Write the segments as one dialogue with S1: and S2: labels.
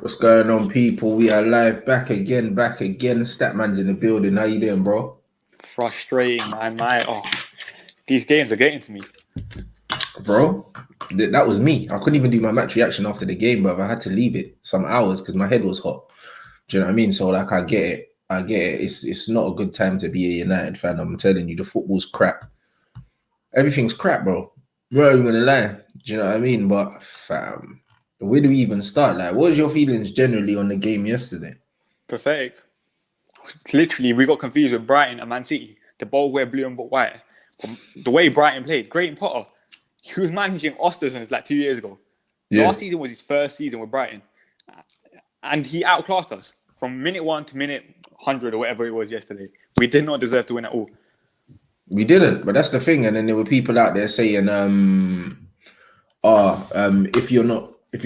S1: What's going on, people? We are live, back again. Statman's in the building. How you doing, bro?
S2: Frustrating, man. These games are getting to me.
S1: Bro, that was me. I couldn't even do my match reaction after the game, but I had to leave it some hours because my head was hot. Do you know what I mean? So, like, I get it. It's not a good time to be a United fan. I'm telling you, the football's crap. Everything's crap, bro. I'm not even gonna lie. Do you know what I mean? But, fam, where do we even start? Like, what was your feelings generally on the game yesterday?
S2: Pathetic. Literally, we got confused with Brighton and Man City. The ball were blue and white. The way Brighton played, Graham Potter, he was managing Ostersund like 2 years ago. Yeah. Last season was his first season with Brighton. And he outclassed us from minute 1 to minute 100 or whatever it was yesterday. We did not deserve to win at all.
S1: We didn't, but that's the thing. And then there were people out there saying, if you're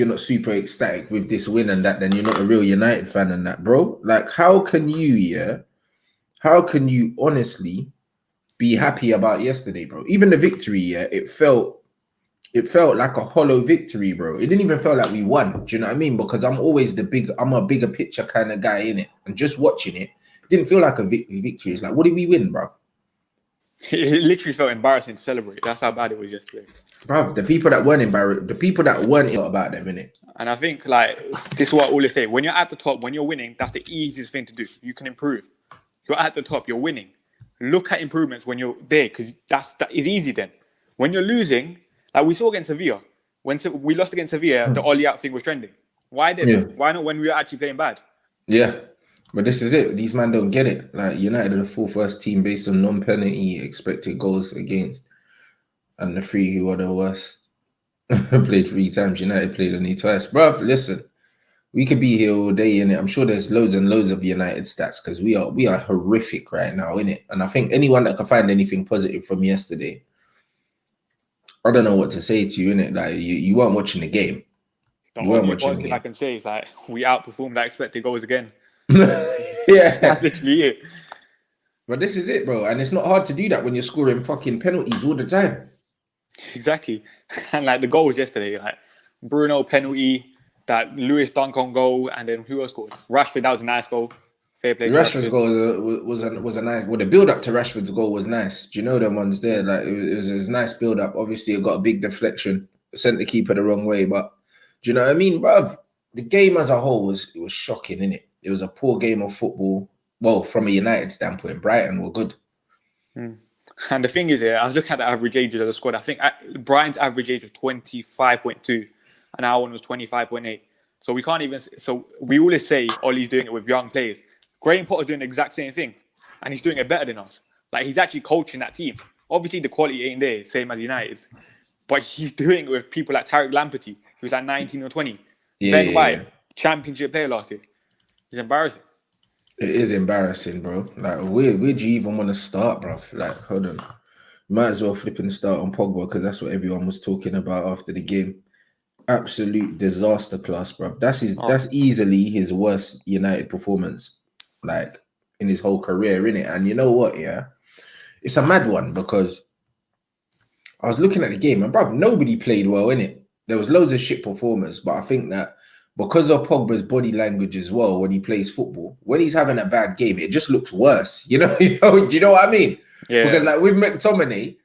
S1: not super ecstatic with this win and that, then you're not a real United fan and that, bro. Like, how can you honestly be happy about yesterday, bro? Even the victory, it felt like a hollow victory, bro. It didn't even feel like we won. Do you know what I mean? Because I'm a bigger picture kind of guy in it, and just watching it didn't feel like a victory. It's like, what did we win, bro?
S2: It literally felt embarrassing to celebrate. That's how bad it was yesterday.
S1: Bruv, the people that weren't embarrassed, the people that weren't about them, innit?
S2: And I think, like, this is what I always say. When you're at the top, when you're winning, that's the easiest thing to do. You can improve. You're at the top, you're winning. Look at improvements when you're there, because that is easy then. When you're losing, like we saw against Sevilla, when we lost against Sevilla, the Ole out thing was trending. Why Why not when we were actually playing bad?
S1: Yeah. But this is it. These men don't get it. Like, United are the full first team based on non-penalty expected goals against. And the three who are the worst played 3 times. United played only twice. Bruv, listen. We could be here all day, innit? I'm sure there's loads and loads of United stats because we are horrific right now, innit? And I think anyone that can find anything positive from yesterday, I don't know what to say to you, innit? Like, you weren't watching the game.
S2: The only positive I can say is, like, we outperformed our expected goals again.
S1: Yeah,
S2: that's literally it.
S1: But this is it, bro, and it's not hard to do that when you're scoring fucking penalties all the time.
S2: Exactly. And like the goals yesterday, like Bruno penalty, that Lewis dunk on goal, and then who else scored? Rashford, that was a nice goal. Fair play.
S1: Rashford's goal was a nice. Well, the build up to Rashford's goal was nice. Do you know them ones there? Like, it was a nice build up. Obviously, it got a big deflection, sent the keeper the wrong way. But do you know what I mean, bruv? The game as a whole was shocking, innit? It was a poor game of football. Well, from a United standpoint, Brighton were good.
S2: And the thing is, I was looking at the average ages of the squad. I think Brighton's average age was 25.2, and our one was 25.8. So we can't even. So we always say Ollie's doing it with young players. Graham Potter's doing the exact same thing, and he's doing it better than us. Like, he's actually coaching that team. Obviously, the quality ain't there, same as United's, but he's doing it with people like Tarek Lamptey, who's like 19 or 20. Ben White, championship player last year. It's embarrassing.
S1: It is embarrassing, bro. Like, where do you even want to start, bro? Like, hold on. Might as well flip and start on Pogba, because that's what everyone was talking about after the game. Absolute disaster class, bro. That's easily his worst United performance, like, in his whole career, innit? And you know what, yeah? It's a mad one, because I was looking at the game, and bro, nobody played well, innit? There was loads of shit performers, but I think that because of Pogba's body language as well, when he plays football, when he's having a bad game, it just looks worse. Do you know what I mean? Yeah. Because like with McTominay,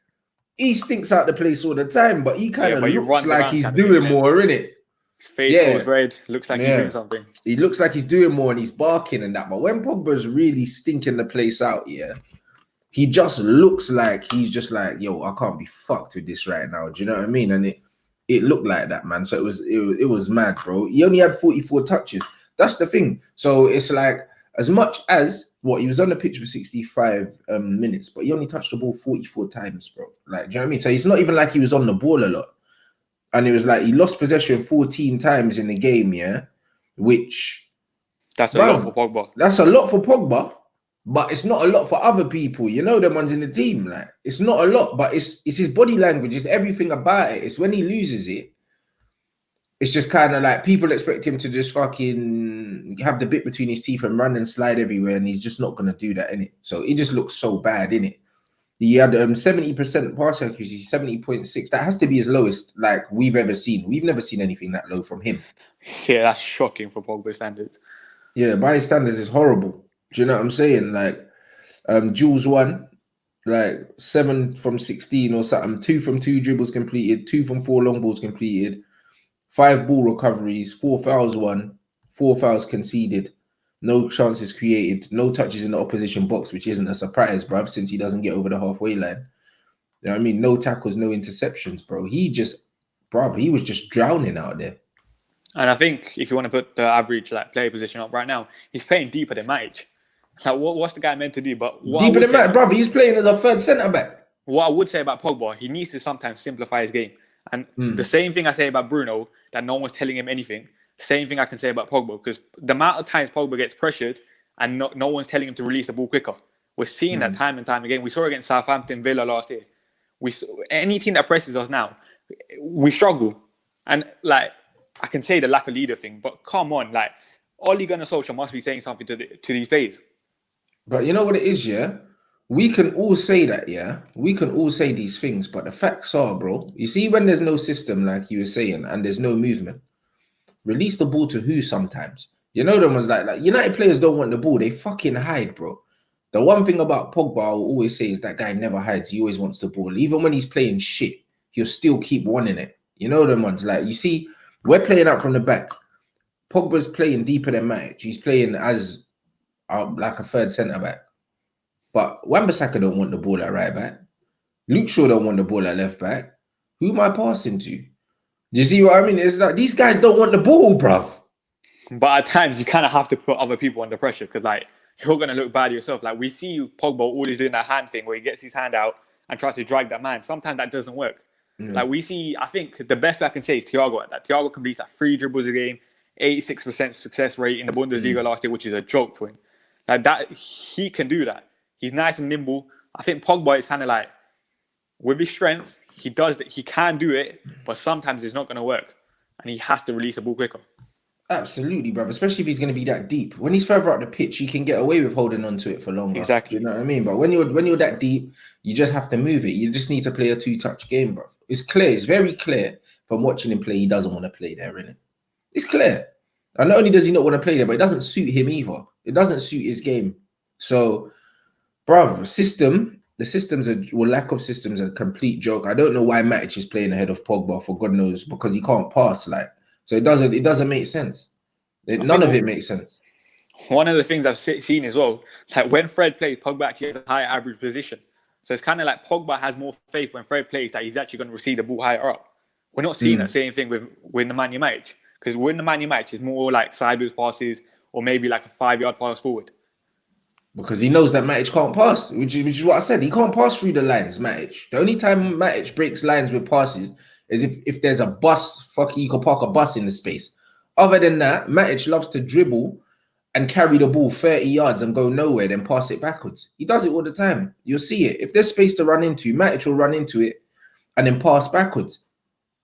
S1: he stinks out the place all the time, but he kind of looks like he's doing more, innit?
S2: His face goes red, looks like he's doing something.
S1: He looks like he's doing more and he's barking and that. But when Pogba's really stinking the place out, he just looks like he's just like, yo, I can't be fucked with this right now. Do you know what I mean? And it looked like that, man. So it was mad, bro. He only had 44 touches. That's the thing. So it's like, as much as he was on the pitch for 65 minutes, but he only touched the ball 44 times, bro. Like, do you know what I mean? So it's not even like he was on the ball a lot. And it was like he lost possession 14 times in the game, which
S2: that's a lot for Pogba.
S1: That's a lot for Pogba. But it's not a lot for other people, you know, the ones in the team. Like, it's not a lot, but it's his body language, it's everything about it. It's when he loses it, it's just kind of like people expect him to just fucking have the bit between his teeth and run and slide everywhere, and he's just not gonna do that, innit? So it just looks so bad, innit? He had 70% pass accuracy, 70.6. That has to be his lowest like we've ever seen. We've never seen anything that low from him.
S2: Yeah, that's shocking for Pogba standards.
S1: Yeah, by his standards, is horrible. Do you know what I'm saying? Like, Jules won, like 7 from 16 or something, 2 from 2 dribbles completed, 2 from 4 long balls completed, 5 ball recoveries, 4 fouls won, 4 fouls conceded, no chances created, no touches in the opposition box, which isn't a surprise, bruv, since he doesn't get over the halfway line. You know what I mean? No tackles, no interceptions, bro. He was just drowning out there.
S2: And I think if you want to put the average like player position up right now, he's playing deeper than Matic. Like, what's the guy meant to do? But
S1: deeper than Matic, brother. He's playing as a third centre back.
S2: What I would say about Pogba, he needs to sometimes simplify his game. And the same thing I say about Bruno, that no one's telling him anything. Same thing I can say about Pogba, because the amount of times Pogba gets pressured and no one's telling him to release the ball quicker. We're seeing that time and time again. We saw it against Southampton, Villa last year. Any team that presses us now, we struggle. And like, I can say the lack of leader thing, but come on, like, Ole Gunnar Solskjaer must be saying something to these players.
S1: But you know what it is, yeah? We can all say that, yeah? We can all say these things, but the facts are, bro, you see, when there's no system, like you were saying, and there's no movement, release the ball to who sometimes? You know, them ones like United players don't want the ball. They fucking hide, bro. The one thing about Pogba, I'll always say, is that guy never hides. He always wants the ball. Even when he's playing shit, he'll still keep wanting it. You know them ones. Like, you see, we're playing out from the back. Pogba's playing deeper than Matic. He's playing as like a third centre-back. But Wan-Bissaka don't want the ball at right back. Luke Shaw don't want the ball at left back. Who am I passing to? Do you see what I mean? It's like, these guys don't want the ball, bruv.
S2: But at times, you kind of have to put other people under pressure, because, like, you're going to look bad yourself. Like, we see Pogba always doing that hand thing where he gets his hand out and tries to drag that man. Sometimes that doesn't work. Like, we see, I think the best I can say is Thiago at that. Thiago completes like 3 dribbles a game, 86% success rate in the Bundesliga last year, which is a joke for him. Like, that, he can do that. He's nice and nimble. I think Pogba is kind of like, with his strength, he can do it, but sometimes it's not going to work. And he has to release the ball quicker.
S1: Absolutely, brother. Especially if he's going to be that deep. When he's further up the pitch, he can get away with holding on to it for longer.
S2: Exactly.
S1: You know what I mean? But when you're that deep, you just have to move it. You just need to play a 2-touch game, bro. It's clear. It's very clear from watching him play. He doesn't want to play there, innit? It's clear. And not only does he not want to play there, but it doesn't suit him either. It doesn't suit his game. So, bruv, lack of systems are a complete joke. I don't know why Matic is playing ahead of Pogba, for God knows, because he can't pass. Like, so it doesn't make sense. None of it makes sense.
S2: One of the things I've seen as well, like when Fred plays, Pogba actually has a higher average position. So it's kind of like Pogba has more faith when Fred plays that he's actually going to receive the ball higher up. We're not seeing that same thing with the Nemanja Matic, because when the Nemanja Matic is more like sideways passes or maybe like a 5-yard pass forward.
S1: Because he knows that Matic can't pass, which is what I said. He can't pass through the lines, Matic. The only time Matic breaks lines with passes is if there's a bus, you could park a bus in the space. Other than that, Matic loves to dribble and carry the ball 30 yards and go nowhere, then pass it backwards. He does it all the time. You'll see it. If there's space to run into, Matic will run into it and then pass backwards.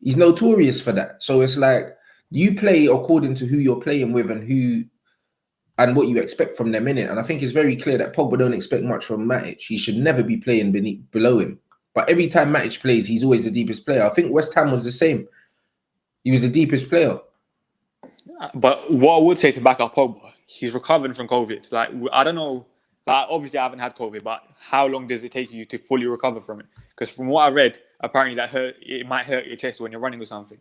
S1: He's notorious for that. So it's like, you play according to who you're playing with and what you expect from them, innit? And I think it's very clear that Pogba don't expect much from Matic. He should never be playing below him. But every time Matic plays, he's always the deepest player. I think West Ham was the same. He was the deepest player.
S2: But what I would say to back up Pogba, he's recovering from COVID. Like, I don't know. Like, obviously, I haven't had COVID, but how long does it take you to fully recover from it? Because from what I read, apparently it might hurt your chest when you're running or something.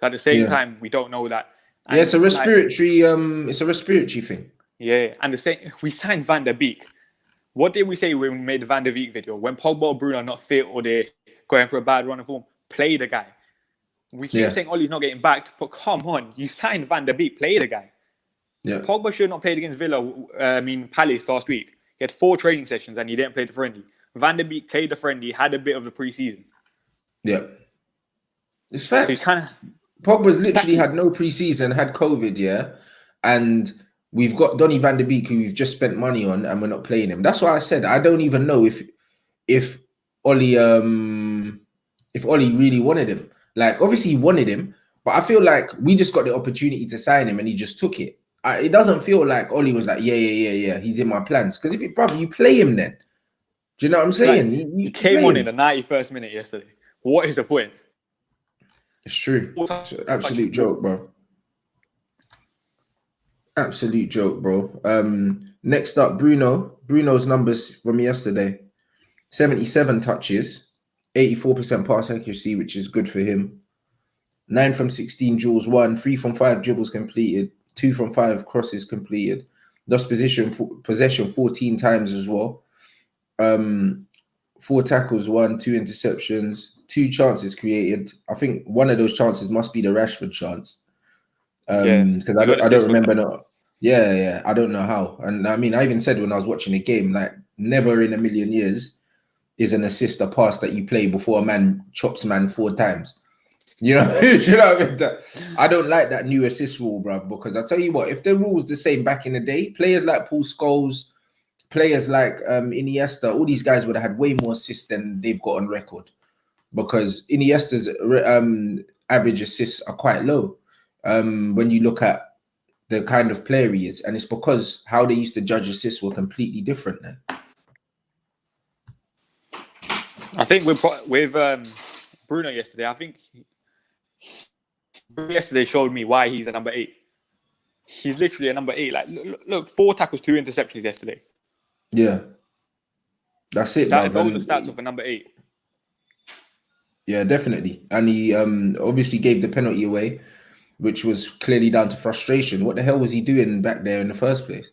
S2: At the same time, we don't know that. And
S1: it's a respiratory. It's a respiratory thing.
S2: Yeah, and the same. We signed Van der Beek. What did we say when we made the Van der Beek video? When Pogba or Bruno are not fit or they're going for a bad run of form, play the guy. We keep saying Ollie's not getting backed, but come on, you signed Van der Beek, play the guy.
S1: Yeah.
S2: Pogba should not played against Palace last week. He had 4 training sessions and he didn't play the friendly. Van der Beek played the friendly, had a bit of the pre-season.
S1: Yeah. It's fact.
S2: So he's kind of...
S1: Pogba's literally had no pre-season, had COVID, yeah? And we've got Donny van der Beek, who we've just spent money on, and we're not playing him. That's why I said I don't even know if Ollie really wanted him. Like, obviously he wanted him, but I feel like we just got the opportunity to sign him and he just took it. It doesn't feel like Ollie was like, yeah, he's in my plans. Because if brother, you play him then. Do you know what I'm saying?
S2: He came on in the 91st minute yesterday. What is the point?
S1: It's true. It's an absolute joke, bro. Absolute joke, bro. Next up, Bruno. Bruno's numbers from yesterday: 77 touches, 84% pass accuracy, which is good for him. 9 from 16 duels won, 3 from 5 dribbles completed, 2 from 5 crosses completed. Lost possession 14 times as well. 4 tackles won, 2 interceptions, 2 chances created. I think one of those chances must be the Rashford chance. Because I don't remember. I don't know how. And I mean, I even said when I was watching the game, like, never in a million years is an assist a pass that you play before a man chops man 4 times. You know, you know what I mean? I don't like that new assist rule, bro. Because I tell you what, if the rule's the same back in the day, players like Paul Scholes, players like Iniesta, all these guys would have had way more assists than they've got on record. Because Iniesta's average assists are quite low when you look at the kind of player he is, and it's because how they used to judge assists were completely different then.
S2: I think with Bruno yesterday, I think Bruno yesterday showed me why he's a number 8. He's literally a number 8. Like, look, 4 tackles, 2 interceptions yesterday.
S1: Yeah, that's it.
S2: Those are stats of a number 8.
S1: Yeah, definitely. And he obviously gave the penalty away, which was clearly down to frustration. What the hell was he doing back there in the first place?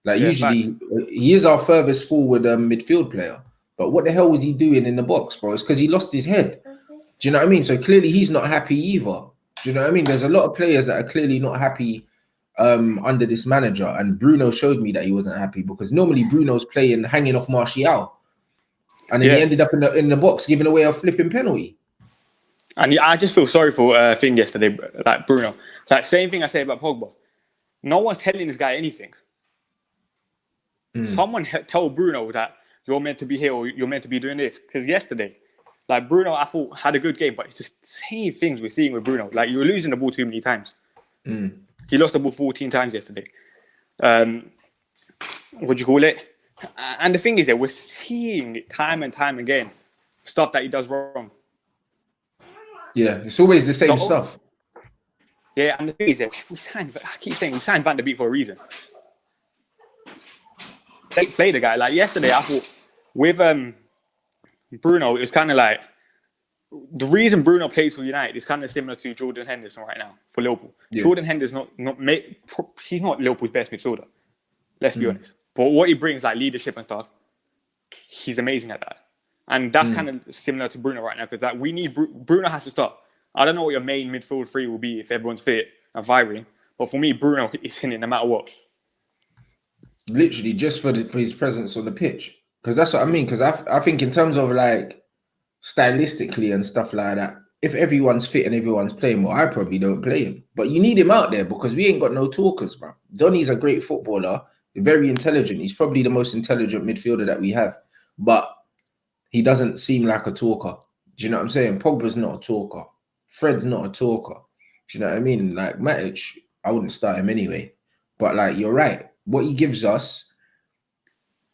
S1: Like, usually he is our furthest forward midfield player, but what the hell was he doing in the box, bro? It's because he lost his head. Do you know what I mean? So clearly he's not happy either. Do you know what I mean? There's a lot of players that are clearly not happy under this manager, and Bruno showed me that he wasn't happy, because normally Bruno's playing hanging off Martial, and then he ended up in the box giving away a flipping penalty.
S2: And I just feel sorry for thing yesterday, like Bruno. Like, same thing I say about Pogba. No one's telling this guy anything. Someone tell Bruno that you're meant to be here or you're meant to be doing this. Because yesterday, like, Bruno, I thought had a good game, but it's the same things we're seeing with Bruno. Like, you were losing the ball too many times. He lost the ball 14 times yesterday. What do you call it? And the thing is that we're seeing it time and time again, stuff that he does wrong. Yeah,
S1: it's always the same stuff.
S2: Yeah, and the thing is that we signed Van der Beek for a reason. They play the guy. Like, yesterday, I thought with Bruno, it was kind of like, the reason Bruno plays for United is kind of similar to Jordan Henderson right now for Liverpool. Yeah. Jordan Henderson he's not Liverpool's best midfielder. Let's be honest. But what he brings, like leadership and stuff, he's amazing at that. And that's kind of similar to Bruno right now, because like, we need Bruno has to start. I don't know what your main midfield 3 will be if everyone's fit and firing, but for me, Bruno is in it no matter what.
S1: Literally, just for his presence on the pitch, because that's what I mean. Because I think in terms of like stylistically and stuff like that, if everyone's fit and everyone's playing well, I probably don't play him. But you need him out there because we ain't got no talkers, bro. Donny's a great footballer, very intelligent. He's probably the most intelligent midfielder that we have, but he doesn't seem like a talker. Do you know what I'm saying? Pogba's not a talker. Fred's not a talker. Do you know what I mean? Like, Matic, I wouldn't start him anyway. But like, you're right. What he gives us,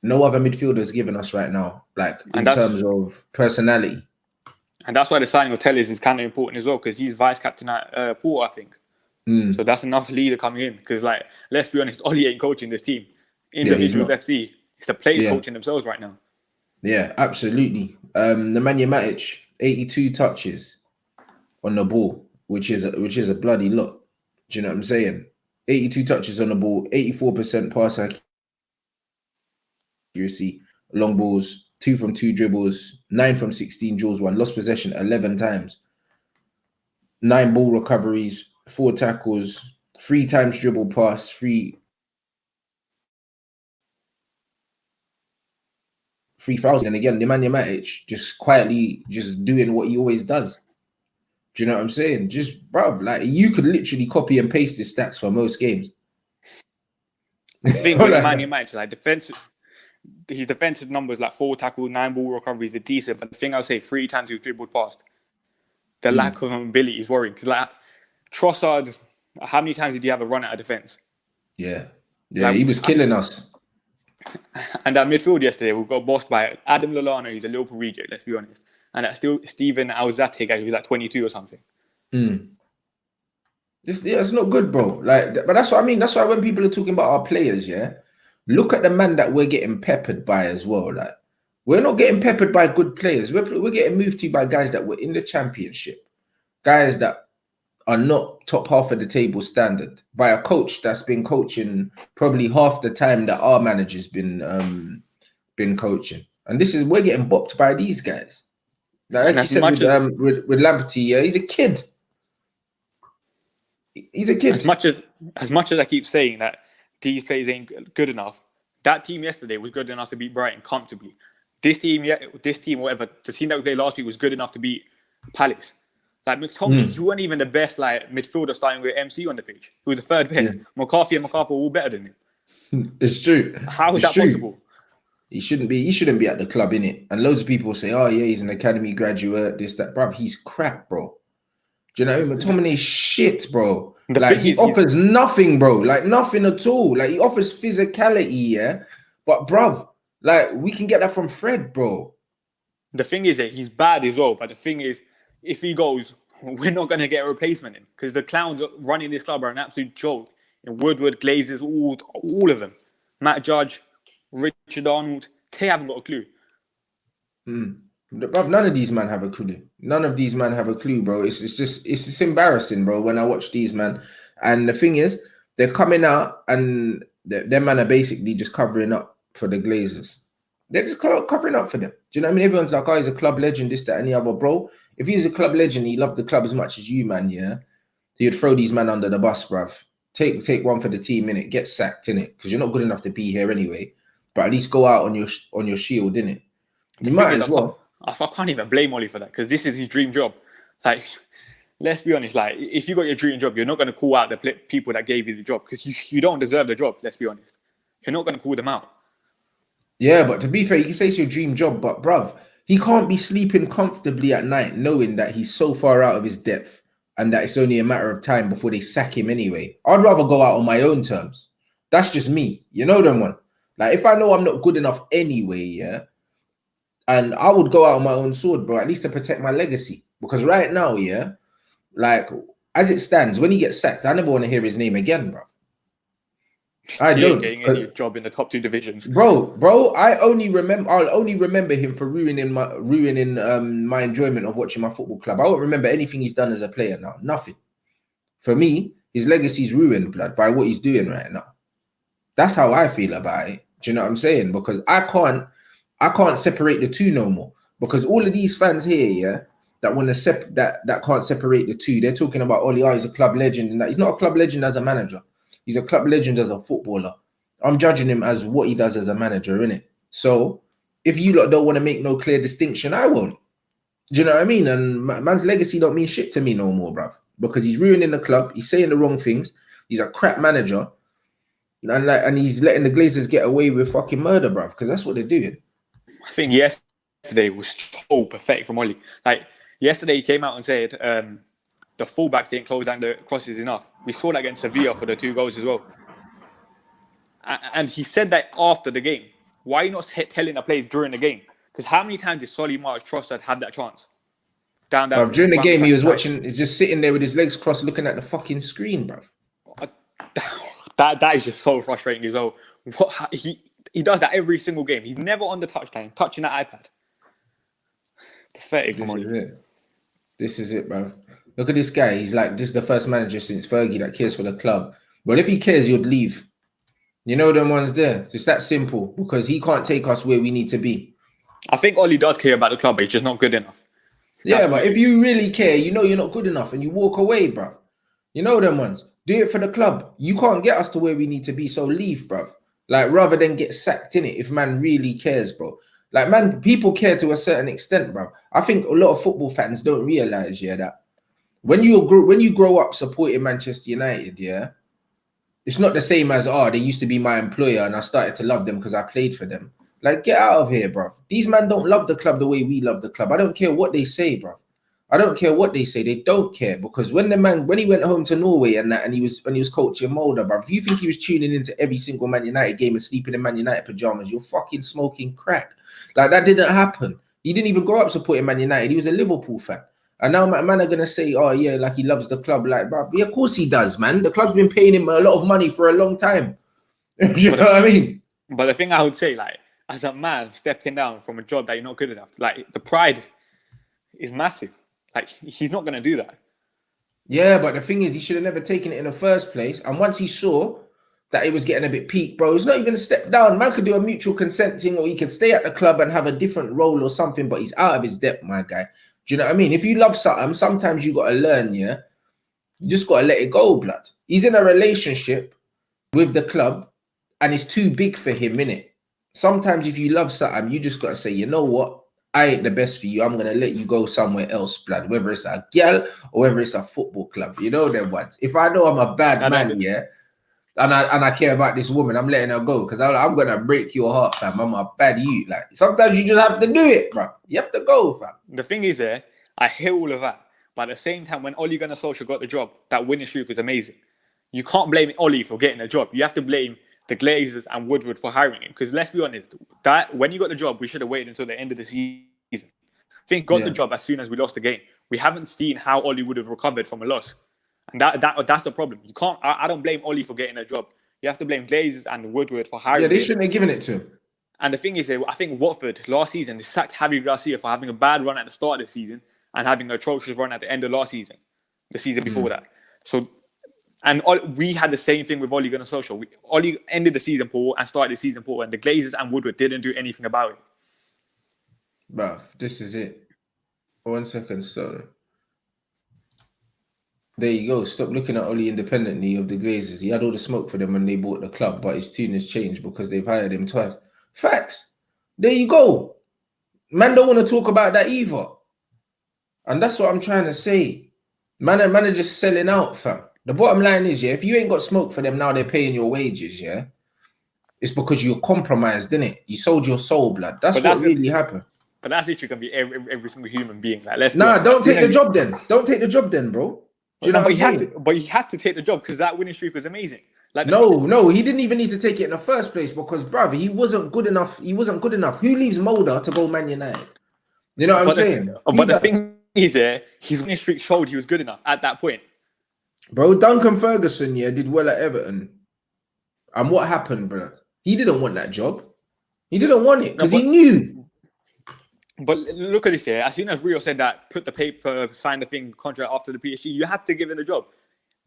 S1: no other midfielder's given us right now. Like, in terms of personality.
S2: And that's why the signing of Telles is kind of important as well, because he's vice captain at Porto, I think. So that's enough leader coming in. Because, like, let's be honest, Ole ain't coaching this team. Individuals FC, it's the players coaching themselves right now.
S1: Yeah, absolutely. Nemanja Matic, 82 touches on the ball, which is a bloody lot. Do you know what I'm saying? 82 touches on the ball, 84% pass accuracy, long balls, 2 from 2 dribbles, 9 from 16 duels won, lost possession 11 times, 9 ball recoveries, 4 tackles, 3 times dribble pass, 3,000. And again, Nemanja Matic just quietly just doing what he always does. Do you know what I'm saying? Just, bruv, like, you could literally copy and paste his stats for most games.
S2: The thing with Nemanja Matic, like, his defensive numbers, like 4 tackles, 9 ball recoveries, are decent. But the thing I'll say, 3 times he's dribbled past. The lack of mobility is worrying. Because, like, Trossard, how many times did he have a run out of defense?
S1: Yeah. Yeah, like, he was killing us.
S2: And that midfield yesterday, we got bossed by Adam Lallana, who's a Liverpool reject, let's be honest. And that's still Steven Alzate guy, who's like 22 or something.
S1: It's not good, bro. Like, but that's what I mean. That's why when people are talking about our players, yeah, look at the man that we're getting peppered by as well. Like, we're not getting peppered by good players. We're getting moved to by guys that were in the championship, guys that are not top half of the table standard, by a coach that's been coaching probably half the time that our manager's been coaching. And we're getting bopped by these guys. Like you said with Lamptey, yeah, he's a kid. He's a kid.
S2: As much as I keep saying that these players ain't good enough, that team yesterday was good enough to beat Brighton comfortably. This team, whatever, the team that we played last week was good enough to beat Palace. Like McTominay, he wasn't even the best like midfielder starting with MC on the pitch. He was the third best. McCarthy and McCarthy were all better than him.
S1: It's true.
S2: How is that possible?
S1: He shouldn't be at the club, innit? And loads of people say, oh yeah, he's an academy graduate, this, that. Bruv, he's crap, bro. Do you know McTominay's shit, bro? Like he offers nothing, bro. Like nothing at all. Like he offers physicality, yeah. But bruv, like we can get that from Fred, bro.
S2: The thing is that he's bad as well. But the thing is, if he goes, we're not going to get a replacement in, because the clowns running this club are an absolute joke. And Woodward, Glazers, all of them. Matt Judge, Richard Arnold, they haven't got a clue.
S1: Bruv, none of these men have a clue. None of these men have a clue, bro. It's just embarrassing, bro, when I watch these men. And the thing is, they're coming out and their men are basically just covering up for the Glazers. They're just covering up for them. Do you know what I mean? Everyone's like, oh, he's a club legend, this, that, and the other. Bro, if he's a club legend, he loved the club as much as you, man, yeah? He'd throw these men under the bus, bruv. Take one for the team, innit? Get sacked, innit? Because you're not good enough to be here anyway. But at least go out on your shield, innit? You might as well.
S2: I can't even blame Ollie for that, because this is his dream job. Like, let's be honest, like, if you got your dream job, you're not going to call out the people that gave you the job, because you don't deserve the job, let's be honest. You're not going to call them out.
S1: Yeah, but to be fair, you can say it's your dream job, but bruv, he can't be sleeping comfortably at night knowing that he's so far out of his depth and that it's only a matter of time before they sack him anyway. I'd rather go out on my own terms. That's just me. You know them one. Like, if I know I'm not good enough anyway, yeah, and I would go out on my own sword, bro, at least to protect my legacy. Because right now, yeah, like, as it stands, when he gets sacked, I never want to hear his name again, bro. I don't.
S2: Getting any job in the top two divisions,
S1: bro. I'll only remember him for ruining my enjoyment of watching my football club. I won't remember anything he's done as a player now. Nothing. For me, his legacy's ruined, blood, by what he's doing right now. That's how I feel about it. Do you know what I'm saying? Because I can't separate the two no more. Because all of these fans here, yeah, that want to that can't separate the two. They're talking about Ole, he's a club legend, and that he's not a club legend as a manager. He's a club legend as a footballer. I'm judging him as what he does as a manager, innit? So if you lot don't want to make no clear distinction, I won't. Do you know what I mean? And man's legacy don't mean shit to me no more, bruv. Because he's ruining the club. He's saying the wrong things. He's a crap manager. And he's letting the Glazers get away with fucking murder, bruv. Because that's what they're doing.
S2: I think yesterday was so pathetic from Ollie. Like, yesterday he came out and said the fullbacks didn't close down the crosses enough. We saw that against Sevilla for the 2 goals as well. And he said that after the game. Why are you not telling the players during the game? Because how many times did Solly March Trossard have that chance?
S1: During the game, he was watching, he's just sitting there with his legs crossed looking at the fucking screen, bruv.
S2: That is just so frustrating as well. He does that every single game. He's never on the touchline, touching that iPad. Pathetic.
S1: This is it, bro. Look at this guy. He's like, this is the first manager since Fergie that cares for the club. But if he cares, he'd leave. You know them ones there. It's that simple, because he can't take us where we need to be.
S2: I think Ollie does care about the club, but he's just not good enough.
S1: Yeah, but if you really care, you know you're not good enough and you walk away, bro. You know them ones. Do it for the club. You can't get us to where we need to be, so leave, bro. Like, rather than get sacked, in it, if man really cares, bro. Like, man, people care to a certain extent, bro. I think a lot of football fans don't realize, yeah, that when you grow up supporting Manchester United, yeah, it's not the same as, they used to be my employer and I started to love them because I played for them. Like, get out of here, bro. These men don't love the club the way we love the club. I don't care what they say, bro. I don't care what they say. They don't care, because when he went home to Norway and that, and he was coaching Molde, bro. If you think he was tuning into every single Man United game and sleeping in Man United pajamas, you're fucking smoking crack. Like, that didn't happen. He didn't even grow up supporting Man United. He was a Liverpool fan. And now man are gonna say, oh yeah, like he loves the club. Like, bro, yeah, of course he does, man. The club's been paying him a lot of money for a long time. Do you know what I mean?
S2: But the thing I would say, like, as a man stepping down from a job that you're not good enough, like, the pride is massive. Like, he's not going to do that.
S1: Yeah, but the thing is, he should have never taken it in the first place. And once he saw that it was getting a bit peak, bro, it's not even a step down. Man could do a mutual consent thing, or he could stay at the club and have a different role or something, but he's out of his depth, my guy. Do you know what I mean? If you love something, sometimes you got to learn, yeah? You just got to let it go, blood. He's in a relationship with the club, and it's too big for him, innit? Sometimes if you love something, you just got to say, you know what? I ain't the best for you. I'm going to let you go somewhere else, blood. Whether it's a girl or whether it's a football club. You know them ones. If I know I'm a bad man, yeah, and I care about this woman, I'm letting her go, because I'm going to break your heart, fam. I'm a bad you. Like, sometimes you just have to do it, bro. You have to go, fam.
S2: The thing is, I hear all of that. But at the same time, when Ole Gunnar Solskjaer got the job, that winning streak was amazing. You can't blame Ole for getting a job. You have to blame the Glazers and Woodward for hiring him. Because let's be honest, that when you got the job, we should have waited until the end of the season. I think got the job as soon as we lost the game. We haven't seen how Ole would have recovered from a loss. And that's the problem. You can't. I don't blame Ole for getting a job. You have to blame Glazers and Woodward for hiring him.
S1: Yeah, they shouldn't have given it to him.
S2: And the thing is, I think Watford last season, they sacked Javi Garcia for having a bad run at the start of the season and having an atrocious run at the end of last season, the season before that. So, and we had the same thing with Ole Gunnar Solskjaer. Ole ended the season poor and started the season poor, and the Glazers and Woodward didn't do anything about it.
S1: Bruv, this is it. 1 second, so there you go. Stop looking at Ole independently of the Glazers. He had all the smoke for them when they bought the club, but his tune has changed because they've hired him twice. Facts. There you go. Man don't want to talk about that either. And that's what I'm trying to say. Man are just selling out, fam. The bottom line is, yeah, if you ain't got smoke for them now, they're paying your wages, yeah? It's because you're compromised, innit? You sold your soul, blood. That's what really happened.
S2: But that's literally going to be every single human being. Like,
S1: don't take the job then. Don't take the job then, bro. Do you know what I'm saying?
S2: But he had to take the job because that winning streak was amazing. Like,
S1: no, he didn't even need to take it in the first place because, bruv, he wasn't good enough. He wasn't good enough. Who leaves Molde to go Man United? You know what I'm saying?
S2: But the thing is, his winning streak showed he was good enough at that point.
S1: Bro, Duncan Ferguson, did well at Everton. And what happened, bro? He didn't want that job. He didn't want it because he knew.
S2: But look at this here. As soon as Rio said that, put the paper, sign the contract after the PSG, you had to give him the job.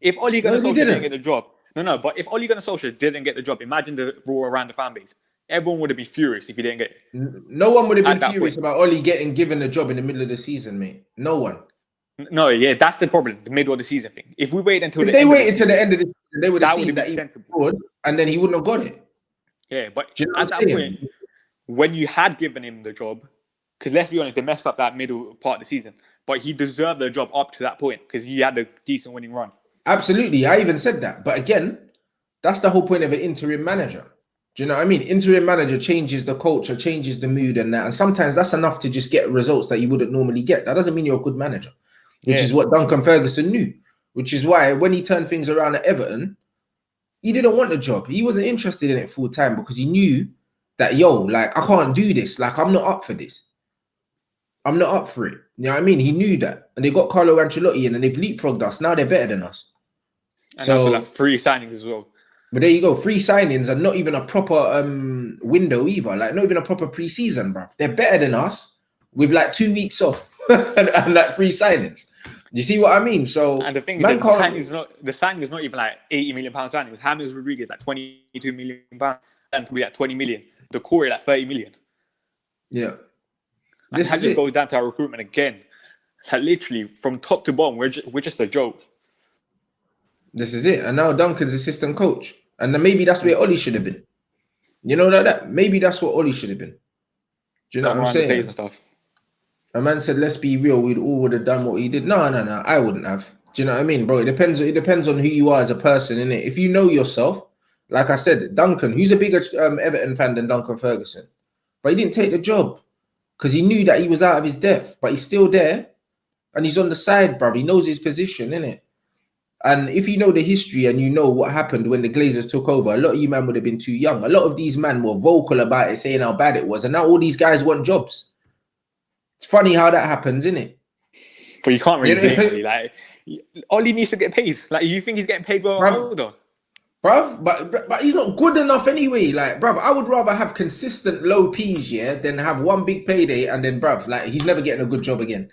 S2: If Ole Gunnar Solskjaer didn't get the job, but if Ole Gunnar Solskjaer didn't get the job, imagine the roar around the fan base. Everyone would have been furious if he didn't get it.
S1: No one would have been furious about Ole getting given the job in the middle of the season, mate. No one.
S2: No, that's the problem. The middle of the season thing. If we wait until
S1: if they waited till the end of the season, they would have seen that he scored, and then he wouldn't have got it.
S2: Yeah, but at that point, when you had given him the job, because let's be honest, they messed up that middle part of the season, but he deserved the job up to that point because he had a decent winning run.
S1: Absolutely, I even said that. But again, that's the whole point of an interim manager. Do you know what I mean? Interim manager changes the culture, changes the mood and that. And sometimes that's enough to just get results that you wouldn't normally get. That doesn't mean you're a good manager, which is what Duncan Ferguson knew, which is why when he turned things around at Everton, he didn't want the job. He wasn't interested in it full time because he knew that, I can't do this. Like, I'm not up for this. I'm not up for it. You know what I mean? He knew that. And they got Carlo Ancelotti in and they've leapfrogged us. Now they're better than us.
S2: And so that's free signings as well.
S1: But there you go. Free signings and not even a proper window either. Like, not even a proper pre-season, bruv. They're better than us with like 2 weeks off and like free signings. You see what I mean? So,
S2: and the thing is that the signing is not even like £80 million signing. It was James Rodriguez like £22 million and probably like 20 million. The Corey like 30 million.
S1: Yeah.
S2: And that just goes down to our recruitment again. Like, literally from top to bottom, we're just a joke.
S1: This is it. And now Duncan's assistant coach. And then maybe that's where Ole should have been. You know that? Maybe that's what Ole should have been. Do you know what I'm saying?
S2: And stuff.
S1: A man said, let's be real, we'd all would have done what he did. No, I wouldn't have. Do you know what I mean, bro? It depends on who you are as a person, innit? If you know yourself, like I said, Duncan, who's a bigger Everton fan than Duncan Ferguson? But he didn't take the job because he knew that he was out of his depth, but he's still there. And he's on the side, bruv. He knows his position, innit? And if you know the history and you know what happened when the Glazers took over, a lot of you man would have been too young. A lot of these men were vocal about it, saying how bad it was. And now all these guys want jobs. It's funny how that happens, isn't it?
S2: But you can't really blame Oli. Like, Oli needs to get paid. Like, you think he's getting paid well older?
S1: Bruv, but he's not good enough anyway. Like, bruv, I would rather have consistent low P's, yeah, than have one big payday and then, bruv, like, he's never getting a good job again.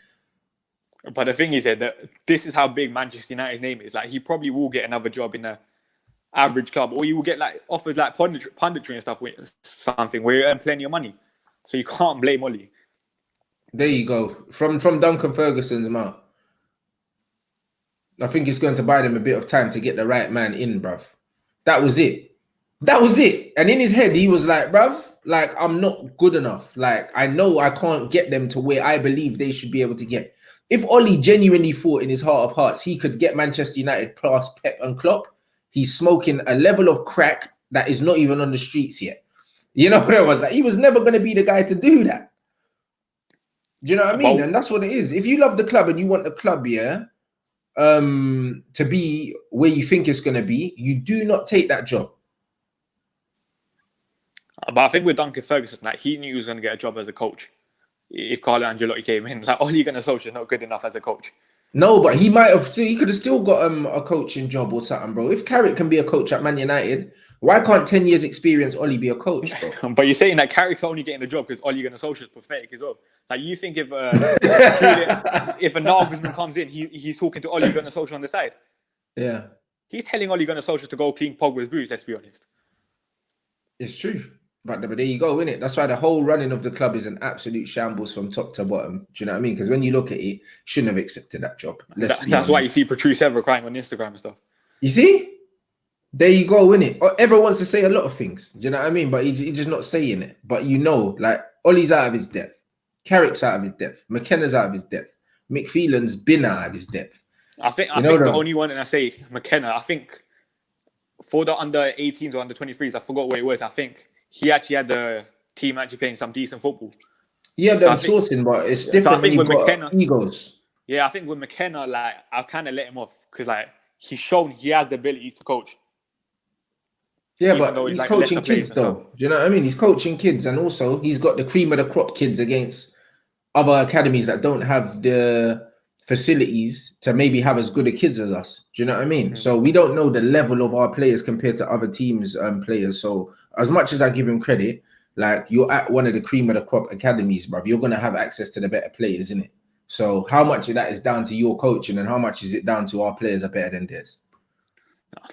S2: But the thing is that this is how big Manchester United's name is. Like, he probably will get another job in a average club, or you will get like offered like punditry and stuff with something where you earn plenty of money. So you can't blame Oli.
S1: There you go. From Duncan Ferguson's mouth. I think it's going to buy them a bit of time to get the right man in, bruv. That was it. That was it. And in his head, he was like, bruv, like, I'm not good enough. Like, I know I can't get them to where I believe they should be able to get. If Oli genuinely thought in his heart of hearts he could get Manchester United past Pep and Klopp, he's smoking a level of crack that is not even on the streets yet. You know what I was like? He was never going to be the guy to do that. Do you know what I mean? And that's what it is. If you love the club and you want the club, yeah, to be where you think it's going to be, you do not take that job.
S2: But I think with Duncan Ferguson, like, he knew he was going to get a job as a coach if Carlo Ancelotti came in. Like, Ole Gunnar Solskjaer is not good enough as a coach.
S1: No, but he might have. He could have still got a coaching job or something, bro. If Carrick can be a coach at Man United, why can't 10 years experience Oli be a coach, bro?
S2: But you're saying that Carrick's only getting the job because Ole Gunnar Solskjaer is pathetic as well. Like, you think if if a Nagelsmann comes in, he's talking to Ole Gunnar Solskjaer on the side.
S1: Yeah,
S2: he's telling Ole Gunnar Solskjaer to go clean Pogba's boots. Let's be honest.
S1: It's true. But there you go, innit? That's why the whole running of the club is an absolute shambles from top to bottom. Do you know what I mean? Because when you look at it, shouldn't have accepted that job.
S2: That's why you see Patrice Evra crying on Instagram and stuff.
S1: You see? There you go, innit? Everyone wants to say a lot of things. Do you know what I mean? But he's just not saying it. But you know, like, Ollie's out of his depth. Carrick's out of his depth. McKenna's out of his depth. McPhelan's been out of his depth.
S2: I think the only one, and I say McKenna, I think for the under 18s or under 23s, I forgot what it was. I think he actually had the team actually playing some decent football.
S1: Yeah, they're sourcing, but it's different. So I think with McKenna, egos.
S2: Yeah, I think with McKenna, like, I kind of let him off because, like, he's shown he has the ability to coach.
S1: Yeah, but he's like coaching kids, though. Do you know what I mean? He's coaching kids, and also he's got the cream of the crop kids against other academies that don't have the facilities to maybe have as good a kids as us. Do you know what I mean? Mm-hmm. So we don't know the level of our players compared to other teams' players. So as much as I give him credit, like, you're at one of the cream of the crop academies, bruv, you're going to have access to the better players, isn't it? So how much of that is down to your coaching and how much is it down to our players are better than theirs?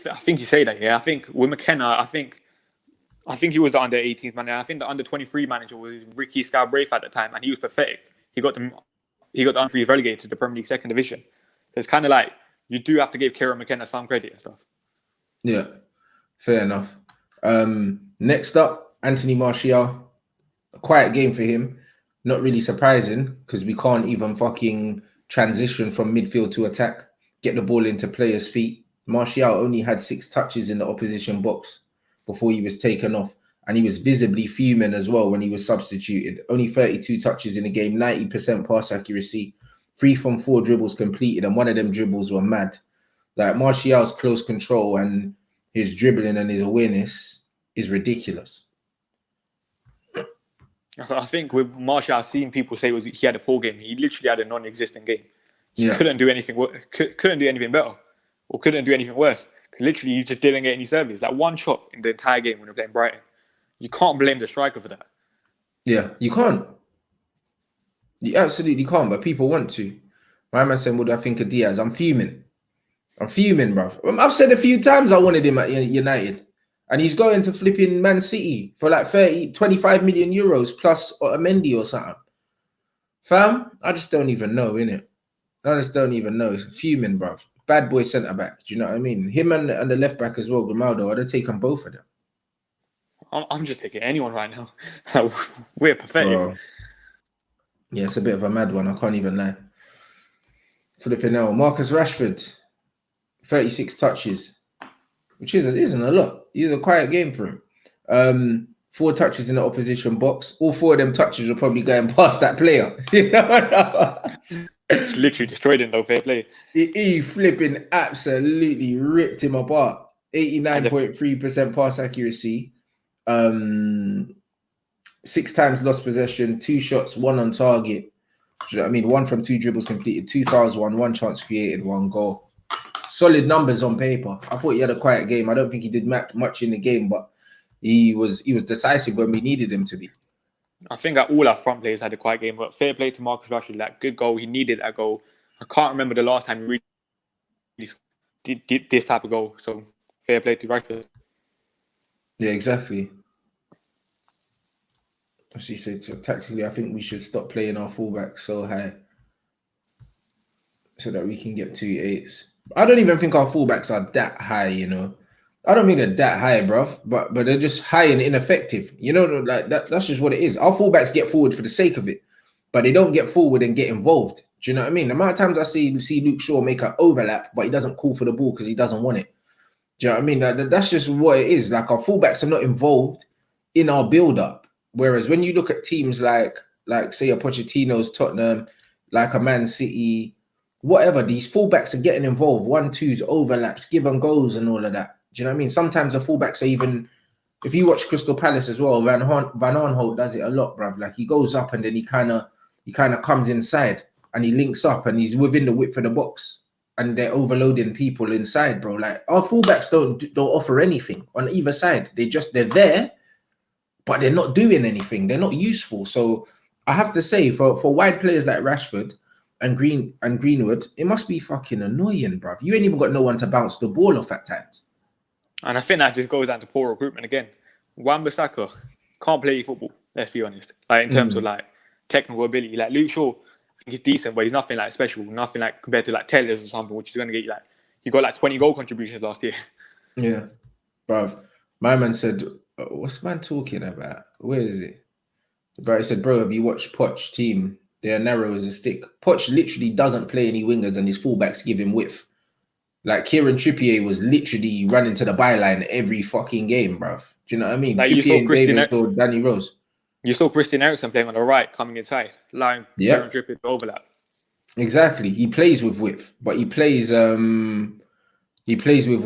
S2: I think you say that, yeah. I think with McKenna, I think he was the under 18th manager. I think the under 23 manager was Ricky Scalbraith at the time, and he was pathetic. He got the under 3 relegated to the Premier League second division. So it's kind of like, you do have to give Kieran McKenna some credit and stuff.
S1: Yeah, fair enough. Next up, Anthony Martial. A quiet game for him. Not really surprising because we can't even fucking transition from midfield to attack, get the ball into players' feet. Martial only had 6 touches in the opposition box before he was taken off. And he was visibly fuming as well when he was substituted. Only 32 touches in the game, 90% pass accuracy, 3 from 4 dribbles completed, and one of them dribbles were mad. Like, Martial's close control and his dribbling and his awareness is ridiculous.
S2: I think with Martial, I've seen people say he had a poor game. He literally had a non-existent game. He
S1: Yeah.
S2: couldn't do anything better, or couldn't do anything worse. Literally, you just didn't get any service. Like, one shot in the entire game when you're playing Brighton. You can't blame the striker for that.
S1: Yeah, you can't. You absolutely can't, but people want to. My man saying, what do I think of Diaz? I'm fuming, bruv. I've said a few times I wanted him at United. And he's going to flipping Man City for like 25 million euros plus a Mendy or something. Fam, I just don't even know, innit? I just don't even know. It's fuming, bruv. Bad boy centre back. Do you know what I mean? Him and the left back as well, Grimaldo. I'd have taken both of them.
S2: I'm just taking anyone right now. We're pathetic.
S1: Bro. Yeah, it's a bit of a mad one. I can't even lie. Flipping hell. Marcus Rashford, 36 touches, which isn't a lot. It's a quiet game for him. 4 touches in the opposition box. All 4 of them touches are probably going past that player. You know?
S2: Just literally destroyed him though. Fair play.
S1: He flipping absolutely ripped him apart. 89.3% pass accuracy. 6 times lost possession, 2 shots, 1 on target. Do you know what I mean? 1 from 2 dribbles completed, 2 fouls, 1 chance created, 1 goal. Solid numbers on paper. I thought he had a quiet game. I don't think he did much in the game, but he was decisive when we needed him to be.
S2: I think that all our front players had a quiet game, but fair play to Marcus Rashford. Like, good goal. He needed that goal. I can't remember the last time he really did this type of goal. So fair play to Rashford.
S1: Yeah, exactly. She said, tactically, I think we should stop playing our fullback so high so that we can get 2 8s. I don't even think our fullbacks are that high, you know. I don't think they're that high, bruv, but they're just high and ineffective. You know, like that's just what it is. Our fullbacks get forward for the sake of it, but they don't get forward and get involved. Do you know what I mean? The amount of times I see Luke Shaw make an overlap, but he doesn't call for the ball because he doesn't want it. Do you know what I mean? That's just what it is. Like, our fullbacks are not involved in our build-up. Whereas when you look at teams like say a Pochettino's Tottenham, like a Man City, whatever, these fullbacks are getting involved, 1-2s, overlaps, give and goes, and all of that. Do you know what I mean? Sometimes the fullbacks are even, if you watch Crystal Palace as well, Van Aanholt does it a lot, bruv. Like, he goes up and then he kind of comes inside and he links up and he's within the width of the box and they're overloading people inside, bro. Like, our fullbacks don't offer anything on either side. They're there, but they're not doing anything. They're not useful. So I have to say, for wide players like Rashford and Greenwood, it must be fucking annoying, bruv. You ain't even got no one to bounce the ball off at times.
S2: And I think that just goes down to poor recruitment again. Wan-Bissaka can't play football, let's be honest. Like, in terms of like technical ability. Like, Luke Shaw, I think he's decent, but he's nothing like special, nothing like compared to like Tellers or something, which is gonna get you like, he got like 20 goal contributions last year.
S1: Yeah, bruv. My man said, what's man talking about? Where is it? Bro, he said, bro, have you watched Poch team? They are narrow as a stick. Poch literally doesn't play any wingers and his fullbacks give him width. Like, Kieran Trippier was literally running to the byline every fucking game, bruv. Do you know what I mean?
S2: Like,
S1: Trippier and Danny Rose.
S2: You saw Christian Eriksen playing on the right, coming inside, allowing Kieran Trippier to overlap.
S1: Exactly. He plays with width, but he plays with width. He plays with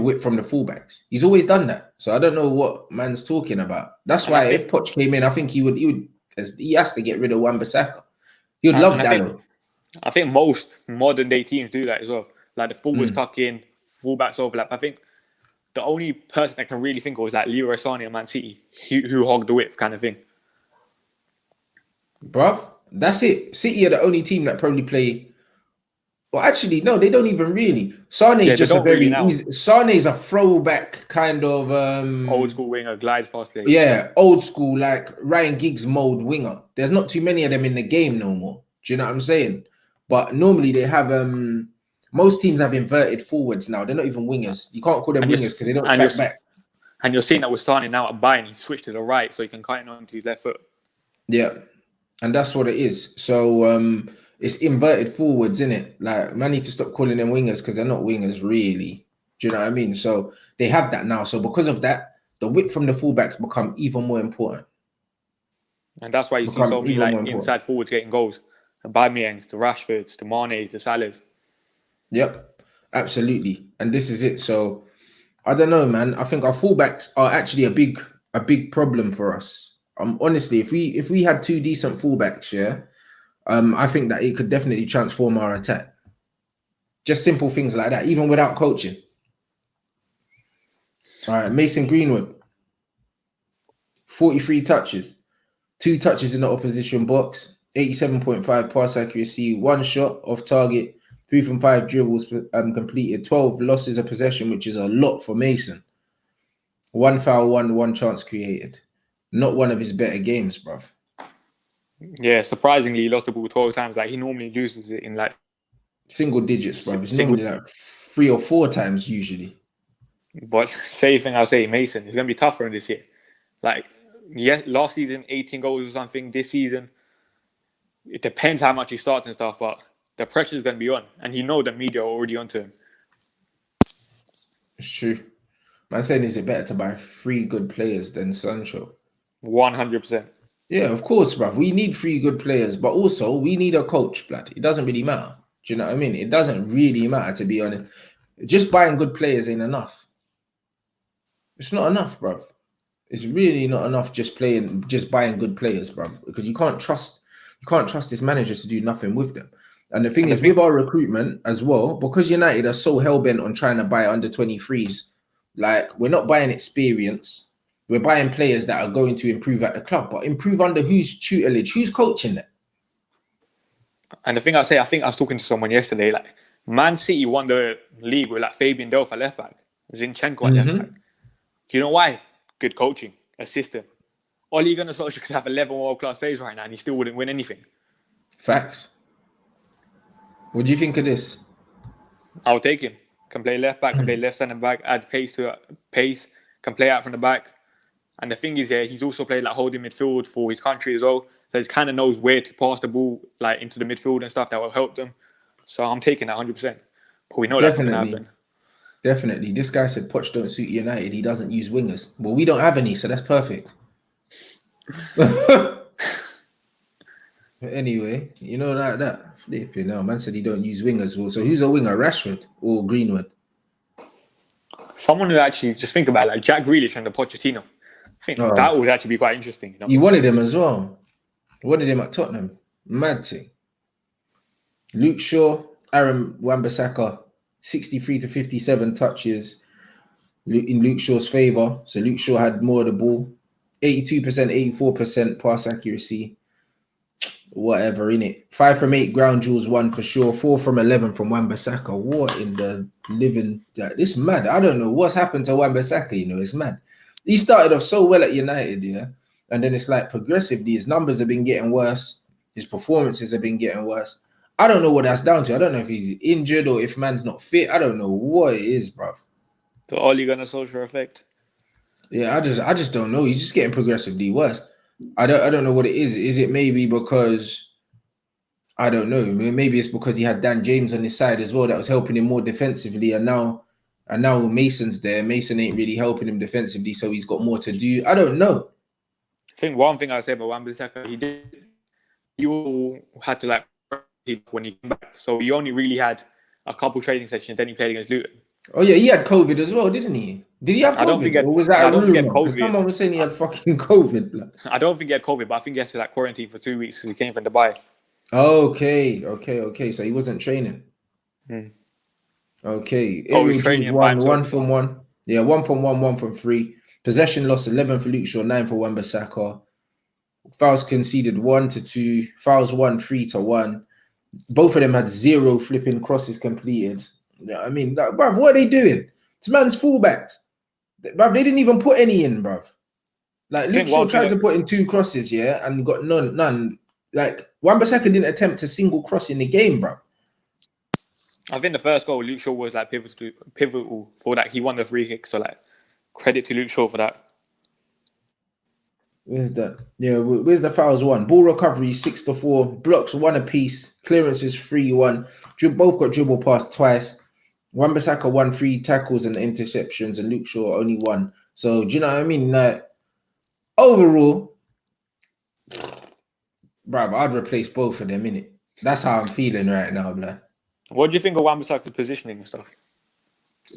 S1: width from the fullbacks. He's always done that. So I don't know what man's talking about. That's why if Poch came in, I think he has to get rid of Wan-Bissaka. He would love Dallo.
S2: I think most modern day teams do that as well. Like, the forwards tuck in, fullbacks overlap. I think the only person I can really think of is like Leroy Sané at Man City, who hogged the width kind of thing.
S1: Bruv, that's it. City are the only team that probably play. Well, actually, no, they don't even really. Sané's just a very easy. Sané's a throwback kind of
S2: old school winger, glides past player.
S1: Yeah, old school, like Ryan Giggs mode winger. There's not too many of them in the game no more. Do you know what I'm saying? But normally they have most teams have inverted forwards now. They're not even wingers. You can't call them wingers because they don't track back.
S2: And you're seeing that with Sané now at Bayern, he switched to the right so he can cut in onto his left foot.
S1: Yeah, and that's what it is. So it's inverted forwards, innit? Like, man need to stop calling them wingers because they're not wingers really. Do you know what I mean? So they have that now. So because of that, the width from the fullbacks become even more important.
S2: And that's why you see so many like inside forwards getting goals. The Aubameyangs, the Rashfords, the Manes, the Salahs.
S1: Yep, absolutely. And this is it. So I don't know, man. I think our fullbacks are actually a big problem for us. Honestly, if we had 2 decent fullbacks, yeah, I think that it could definitely transform our attack. Just simple things like that, even without coaching. All right, Mason Greenwood, 43 touches, 2 touches in the opposition box, 87.5 pass accuracy, 1 shot off target, 3 from 5 dribbles completed, 12 losses of possession, which is a lot for Mason. 1 foul, 1 chance created. Not one of his better games, bruv.
S2: Yeah, surprisingly, he lost the ball 12 times. Like, he normally loses it in like
S1: single digits, bruv. It's normally like 3 or 4 times usually.
S2: But same thing I'll say, Mason, it's going to be tougher in this year. Like, yeah, last season, 18 goals or something. This season, it depends how much he starts and stuff, but the pressure is going to be on. And he knows the media are already onto him.
S1: It's true. Man saying, is it better to buy 3 good players than Sancho?
S2: 100%.
S1: Yeah, of course, bruv. We need 3 good players, but also we need a coach, blood. It doesn't really matter. Do you know what I mean? It doesn't really matter, to be honest. Just buying good players ain't enough. It's not enough, bruv. It's really not enough just buying good players, bruv. Because you can't trust this manager to do nothing with them. And the thing is, with our recruitment as well, because United are so hell-bent on trying to buy under 23s, like, we're not buying experience. We're buying players that are going to improve at the club, but improve under whose tutelage? Who's coaching them?
S2: And the thing I think I was talking to someone yesterday, like, Man City won the league with like Fabian Delph at left back, Zinchenko at left back. Do you know why? Good coaching, a system. Ole Gunnar Solskjaer could have 11 world-class players right now and he still wouldn't win anything.
S1: Facts. What do you think of this?
S2: I'll take him. Can play left back, can play left centre back, adds pace, can play out from the back. And the thing is, he's also played like holding midfield for his country as well. So he kind of knows where to pass the ball like into the midfield and stuff that will help them. So I'm taking that 100%. But we know that's not going to happen.
S1: Definitely. This guy said Poch don't suit United. He doesn't use wingers. Well, we don't have any, so that's perfect. Anyway, you know that. Flipping hell, man said he don't use wingers. So who's a winger, Rashford or Greenwood?
S2: Someone who actually, just think about it, like Jack Grealish and the Pochettino. I think that would actually be quite interesting. You know?
S1: You wanted him as well. You wanted him at Tottenham. Mad thing. Luke Shaw, Aaron Wan-Bissaka, 63 to 57 touches in Luke Shaw's favour. So Luke Shaw had more of the ball. 82%, 84% pass accuracy. Whatever, innit? 5 from 8 ground duels, 1 for sure. 4 from 11 from Wan-Bissaka. What in the living... This is mad. I don't know what's happened to Wan-Bissaka, you know. It's mad. He started off so well at United, yeah? And then it's like progressively, his numbers have been getting worse. His performances have been getting worse. I don't know what that's down to. I don't know if he's injured or if man's not fit. I don't know what it is, bruv.
S2: The Ole Gunnar Solskjaer effect.
S1: Yeah, I just don't know. He's just getting progressively worse. I don't know what it is. Is it maybe because... I don't know. Maybe it's because he had Dan James on his side as well that was helping him more defensively, and now Mason's there. Mason ain't really helping him defensively, so he's got more to do. I don't know.
S2: I think one thing I say about Wan-Bissaka, he all had to like when he came back, so he only really had a couple training sessions. Then he played against Luton.
S1: Oh yeah, he had COVID as well, didn't he? Did he have COVID?
S2: I don't think
S1: or was that a rumor?
S2: Someone
S1: was saying he had fucking COVID.
S2: I don't think he had COVID, but I think he had to like quarantine for 2 weeks because he came from Dubai.
S1: Okay. So he wasn't training. Okay.
S2: He was training
S1: one from one. Yeah, 1 from 1, 1 from 3. Possession lost 11 for Luke Shaw, 9 for Wan-Bissaka. Fouls conceded 1 to 2. Fouls 1, 3 to 1. Both of them had 0 flipping crosses completed. Yeah, I mean, like, bruv, what are they doing? This man's fullbacks. Bruv, they didn't even put any in, bruv. Like, Luke Shaw tried to put in 2 crosses, yeah, and got none. Like, Wan-Bissaka didn't attempt a single cross in the game, bro.
S2: I think the first goal, Luke Shaw was like pivotal for that. He won the free kick, so like credit to Luke Shaw for that.
S1: Where's that? Yeah, where's the fouls 1? Ball recovery 6 to 4. Blocks 1 apiece. Clearances 3-1. Both got dribble past twice. Wan-Bissaka won 3 tackles and interceptions, and Luke Shaw only 1. So do you know what I mean? Like, overall, bruv, I'd replace both of them, innit? That's how I'm feeling right now, man.
S2: What do you think of Wan-Bissaka's positioning and stuff?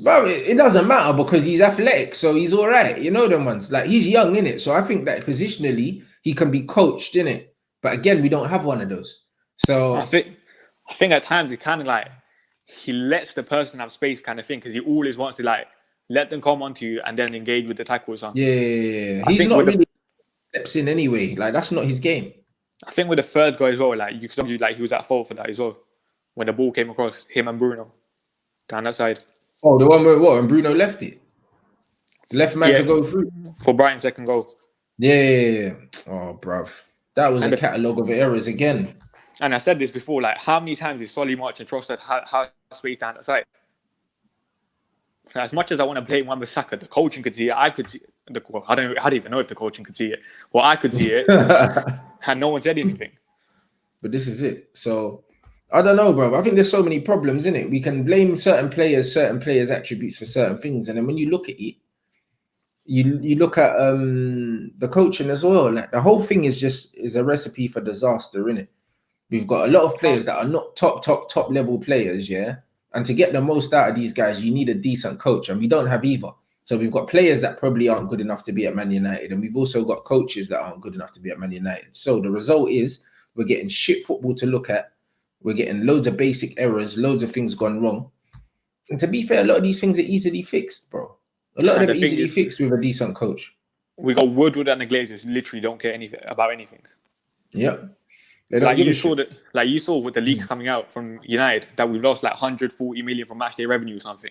S1: Bro, it doesn't matter because he's athletic, so he's all right. You know them ones. Like, he's young, innit? So I think that positionally, he can be coached, innit? But again, we don't have one of those. So
S2: I think at times it kind of like, he lets the person have space kind of thing because he always wants to like let them come onto you and then engage with the tackle or something.
S1: Yeah. He's not really steps in anyway. Like, that's not his game.
S2: I think with the third goal as well, like you could argue like he was at fault for that as well. When the ball came across him and Bruno down that side.
S1: Oh, the one where what? And Bruno left it. Left man to go through.
S2: For Brighton's second goal.
S1: Yeah. Oh, bruv. That was a catalogue of errors again.
S2: And I said this before, like how many times is Solly March and Trossard had space down that side? As much as I want to blame Wan-Bissaka, the coaching could see it. I could see it. I don't even know if the coaching could see it. Well, I could see it. And no one said anything. But
S1: this is it. So I don't know, bro. I think there's so many problems in it. We can blame certain players' attributes for certain things, and then when you look at it, you look at the coaching as well. Like the whole thing is a recipe for disaster, innit? We've got a lot of players that are not top level players, yeah. And to get the most out of these guys, you need a decent coach, and we don't have either. So we've got players that probably aren't good enough to be at Man United, and we've also got coaches that aren't good enough to be at Man United. So the result is we're getting shit football to look at. We're getting loads of basic errors, loads of things gone wrong. And to be fair, a lot of these things are easily fixed, bro. A lot of them are easily fixed with a decent coach.
S2: We got Woodward and the Glazers literally don't care anything about anything.
S1: Yep.
S2: You saw with the leaks coming out from United that we've lost like 140 million from matchday revenue or something.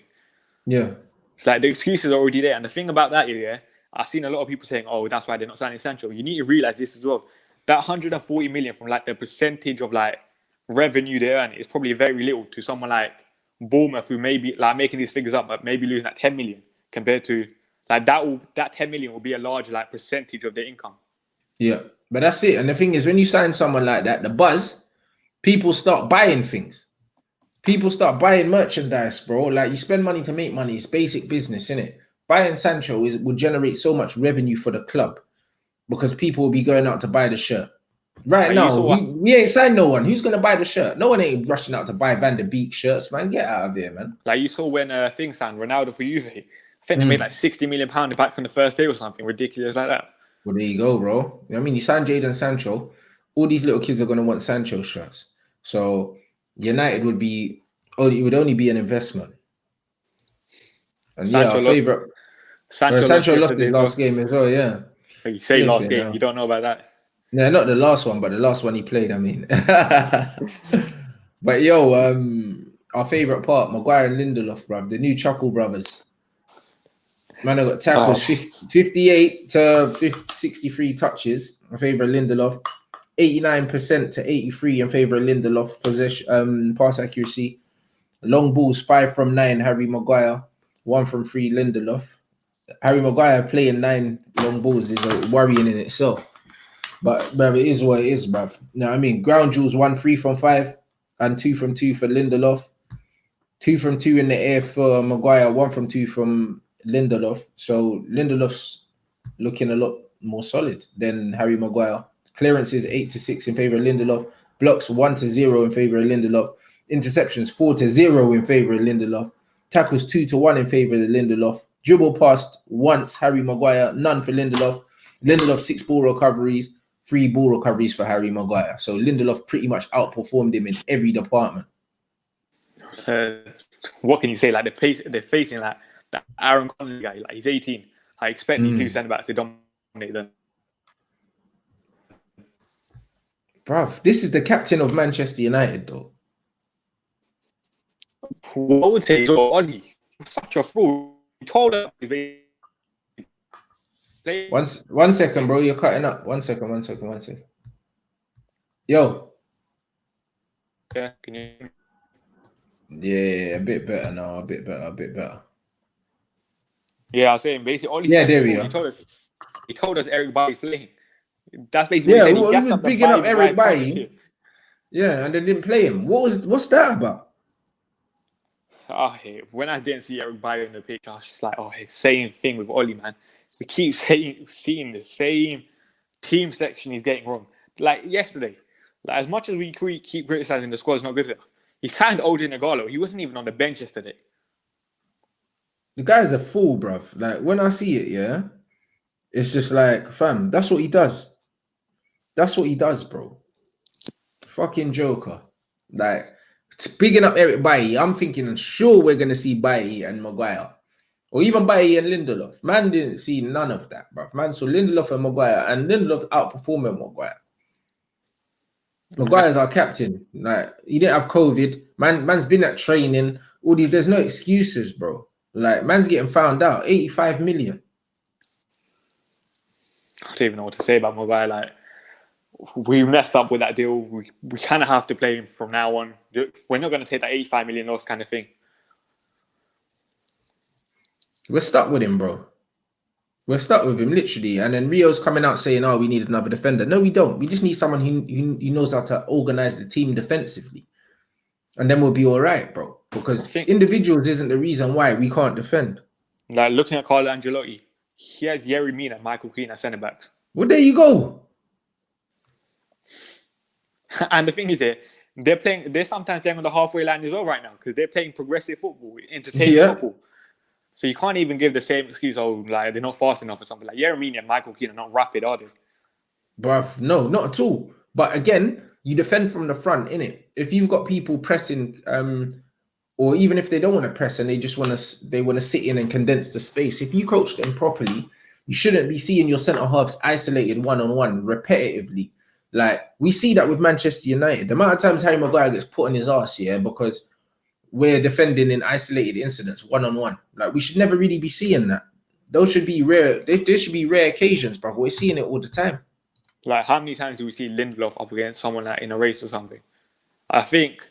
S1: Yeah.
S2: It's like the excuses are already there. And the thing about that is, yeah, I've seen a lot of people saying, oh, that's why they're not signing Sancho. You need to realize this as well. That 140 million from like the percentage of like revenue they earn is probably very little to someone like Bournemouth, who may be like making these figures up, but maybe losing like 10 million compared to like that 10 million will be a large like percentage of their income.
S1: Yeah, but that's it. And the thing is, when you sign someone like that, the buzz, people start buying things. People start buying merchandise, bro. Like you spend money to make money. It's basic business, isn't it? Buying Sancho will generate so much revenue for the club because people will be going out to buy the shirt. Right now, we ain't signed no one. Who's gonna buy the shirt? No one ain't rushing out to buy Van der Beek shirts, man. Get out of here, man.
S2: Like you saw when thing signed Ronaldo for Juve. I think they made like £60 million back on the first day or something ridiculous like that.
S1: Well, there you go, bro. You know what I mean? You sign Jadon Sancho, all these little kids are gonna want Sancho shirts. So United would only be an investment. And Sancho our favorite. Sancho lost his last game as well, yeah.
S2: You say last game, you don't know about that.
S1: No, not the last one, but the last one he played, I mean. But yo, our favorite part, Maguire and Lindelof, bruv, the new Chuckle brothers. Man, I got tackles 58 to 63 touches in favor of Lindelof, 89% to 83 in favor of Lindelof possession, pass accuracy. Long balls 5 from 9, Harry Maguire, 1 from 3, Lindelof. Harry Maguire playing 9 long balls is worrying in itself. But it is what it is, bruv. You know what I mean? Ground duels 1 3 from 5 and 2 from 2 for Lindelof. 2 from 2 in the air for Maguire, 1 from 2 from Lindelof. So Lindelof's looking a lot more solid than Harry Maguire. Clearances 8 to 6 in favor of Lindelof. Blocks 1 to 0 in favor of Lindelof. Interceptions 4 to 0 in favor of Lindelof. Tackles 2 to 1 in favor of Lindelof. Dribble passed once, Harry Maguire, none for Lindelof. Lindelof 6 ball recoveries, 3 ball recoveries for Harry Maguire. So Lindelof pretty much outperformed him in every department.
S2: What can you say? Like they're facing like that Aaron Connolly guy. Like he's 18. I expect these two centre backs to dominate them.
S1: Bruv, this is the captain of Manchester United, though.
S2: What would say Oli? Such a fool. He told us.
S1: One second, bro. You're cutting up. One second. Yo.
S2: Yeah, can you?
S1: Yeah, a bit better now. A bit better.
S2: Yeah, I was saying basically. Oli
S1: yeah, there we go.
S2: He told us Eric Bailly's playing. That's basically what he said. He gassed up
S1: bigging up Eric Bailly. Yeah, and they didn't play him. What's that about?
S2: When I didn't see Eric Bailly on the pitch, I was just like, same thing with Oli, man. We keep seeing the same team selection he's getting wrong. Like yesterday, like as much as we keep criticizing the squad's not good enough, he signed Odin Igalo. He wasn't even on the bench yesterday.
S1: The guy's a fool, bruv. Like when I see it, yeah, it's just like, fam, that's what he does. That's what he does, bro. Fucking joker. Like, bigging up Eric Bailly, I'm thinking, sure, we're going to see Bailly and Maguire. Or even Bailly and Lindelof. Man didn't see none of that, bro. Man saw Lindelof and Maguire, and Lindelof outperforming Maguire. Maguire's our captain. Like, he didn't have COVID. Man's been at training. All these, there's no excuses, bro. Like, man's getting found out. 85 million.
S2: I don't even know what to say about Maguire. Like, we messed up with that deal. We kind of have to play him from now on. We're not going to take that 85 million loss kind of thing.
S1: We're stuck with him, bro. We're stuck with him, literally. And then Rio's coming out saying, we need another defender. No, we don't. We just need someone who knows how to organize the team defensively. And then we'll be all right, bro. Because individuals isn't the reason why we can't defend.
S2: Like, looking at Carlo Ancelotti, he has Yerry Mina and Michael Keane as centre backs.
S1: Well, there you go.
S2: And the thing is, they're sometimes playing on the halfway line as well right now because they're playing progressive football, entertaining football. So you can't even give the same excuse, like they're not fast enough or something. Like Yerry Mina and Michael Keane are not rapid, are they?
S1: Bruv, no, not at all. But again, you defend from the front, innit? If you've got people pressing, or even if they don't want to press and they just want to sit in and condense the space. If you coach them properly, you shouldn't be seeing your centre halves isolated one-on-one repetitively. Like we see that with Manchester United. The amount of times Harry Maguire gets put on his ass, because we're defending in isolated incidents one-on-one. Like we should never really be seeing that. Those should be rare. There should be rare occasions, bro. We're seeing it all the time.
S2: Like how many times do we see Lindelof up against someone like in a race or something? I think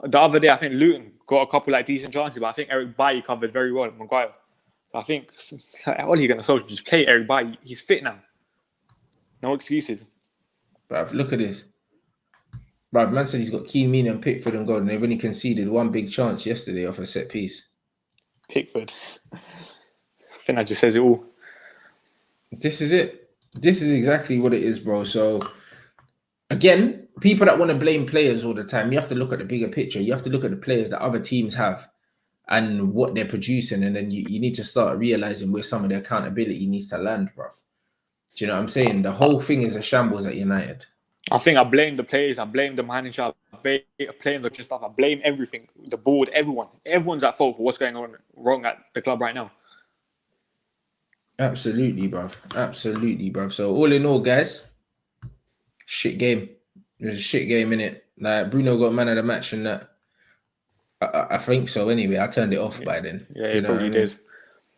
S2: the other day, Luton got a couple like decent chances, but I think Eric Bailly covered very well at Maguire. I think Ole Gunnar Solskjaer just play Eric Bailly. He's fit now. No excuses.
S1: Bruv, look at this. Bruv, man said he's got Keane, Mina and Pickford and goal, and they've only conceded one big chance yesterday off a set piece.
S2: Pickford. I think that just says it all.
S1: This is it. This is exactly what it is, bro. So, again, people that want to blame players all the time, you have to look at the bigger picture. You have to look at the players that other teams have and what they're producing, and then you need to start realizing where some of the accountability needs to land, bro. Do you know what I'm saying? The whole thing is a shambles at United.
S2: I think I blame the players, I blame the manager, I blame the stuff, I blame everything, the board, everyone. Everyone's at fault for what's going on wrong at the club right now.
S1: Absolutely, bruv. Absolutely, bruv. So all in all, guys, shit game. It was a shit game, innit? Like Bruno got man of the match and that. I think so anyway. I turned it off by then.
S2: Yeah, he probably did.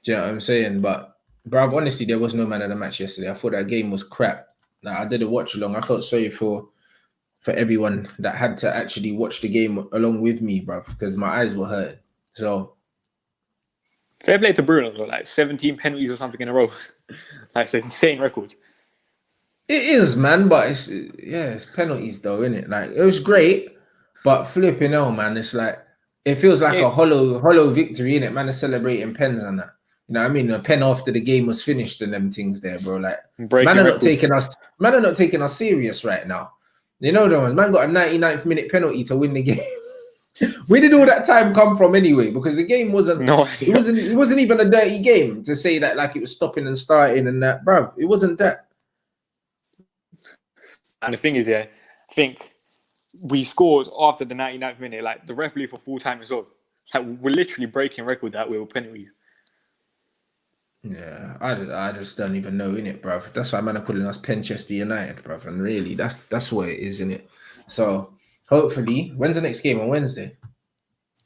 S1: Do you know what I'm saying? But bruv, honestly, there was no man of the match yesterday. I thought that game was crap. Like, I didn't watch along. I felt sorry for everyone that had to actually watch the game along with me, bruv, because my eyes were hurt. So
S2: fair play to Bruno, though, like 17 penalties or something in a row. Like it's an insane record.
S1: It is, man, but it's penalties though, innit? Like it was great, but flipping hell, man, it's like it feels like a hollow victory, innit? Man is celebrating pens and that. You know what I mean? A pen after the game was finished and them things there, bro. Like man are not taking us serious right now. You know the one, man got a 99th minute penalty to win the game. Where did all that time come from anyway? Because the game wasn't it wasn't even a dirty game to say that like it was stopping and starting and that, bruv. It wasn't that.
S2: And the thing is, I think we scored after the 99th minute, like the ref blew for full time as well. Like we're literally breaking record that way with penalties.
S1: Yeah, I just don't even know, innit, bruv. That's why man are calling us Penchester United, bruv. And really, that's what it is, innit? So hopefully, when's the next game? On Wednesday?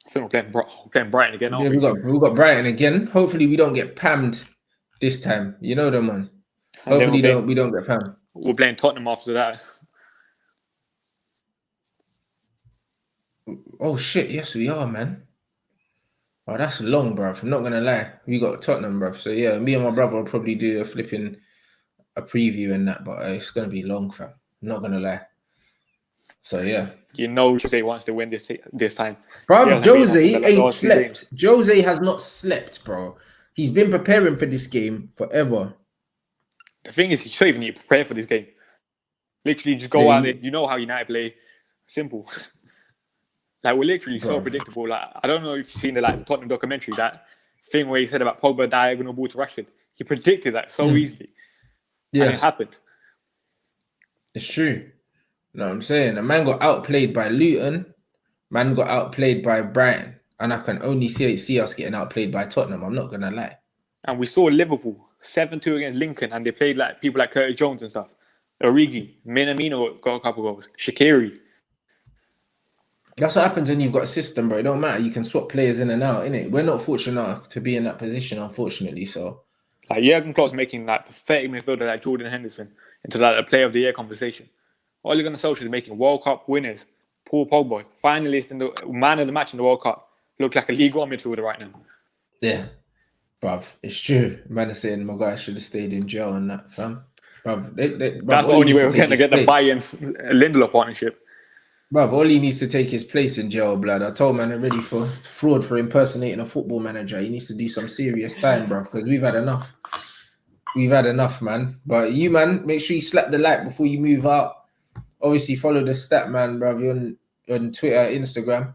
S2: I think we're playing Brighton again, aren't we?
S1: We've got Brighton again. Hopefully we don't get pammed this time. You know the man. Hopefully we don't get pammed.
S2: We're playing Tottenham after that.
S1: Oh shit, yes we are, man. Oh, that's long, bruv. I'm not gonna lie. We got Tottenham, bruv. So yeah, me and my brother will probably do a preview and that, but it's gonna be long, fam. I'm not gonna lie. So yeah.
S2: You know Jose wants to win this time.
S1: Bruv, Jose ain't slept. Jose has not slept, bro. He's been preparing for this game forever.
S2: The thing is, you don't even need to prepare for this game. Literally just go out there. You know how United play. Simple. Like we're literally so predictable. Like I don't know if you've seen the Tottenham documentary, that thing where he said about Pogba diagonal ball to Rashford. He predicted that so easily. Yeah. And it happened.
S1: It's true. You know what I'm saying? A man got outplayed by Luton. Man got outplayed by Brighton. And I can only see us getting outplayed by Tottenham. I'm not going to lie.
S2: And we saw Liverpool 7-2 against Lincoln. And they played like people like Curtis Jones and stuff. Origi, Minamino got a couple goals. Shaqiri.
S1: That's what happens when you've got a system, bro. It don't matter. You can swap players in and out, innit? We're not fortunate enough to be in that position, unfortunately. So,
S2: like Jurgen Klopp's making like pathetic midfielder like Jordan Henderson into like a player of the year conversation. Ole Gunnar Solskjaer is making World Cup winners. Paul Pogba, finalist in the man of the match in the World Cup, looks like a League One midfielder right now.
S1: Yeah, bruv, it's true. Man is saying Maguire should have stayed in jail and that, fam. Bruv,
S2: that's the only way we're going to get the Bayern's Lindelof partnership.
S1: Bruv, all he needs to take his place in jail, blood. I told man already for fraud for impersonating a football manager. He needs to do some serious time, bruv, because we've had enough. we've had enough, man. But you, man, make sure you slap the like before you move out. Obviously, follow the Statman, bruv, on Twitter, Instagram.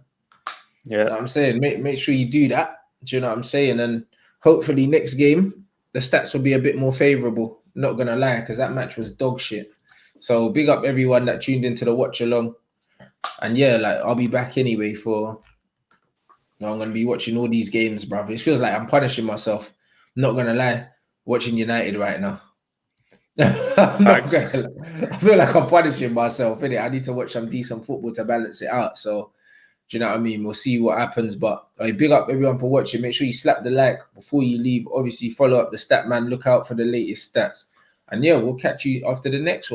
S2: Yeah.
S1: You know what I'm saying? Make sure you do that. Do you know what I'm saying? And hopefully next game, the stats will be a bit more favourable. Not going to lie, because that match was dog shit. So big up everyone that tuned into the watch along. And yeah, like I'll be back anyway I'm going to be watching all these games, bruv. It feels like I'm punishing myself. I'm not going to lie, watching United right now. I feel like I'm punishing myself, innit? I need to watch some decent football to balance it out. So, do you know what I mean? We'll see what happens. But big up everyone for watching. Make sure you slap the like before you leave. Obviously, follow up the Statman. Look out for the latest stats. And yeah, we'll catch you after the next one.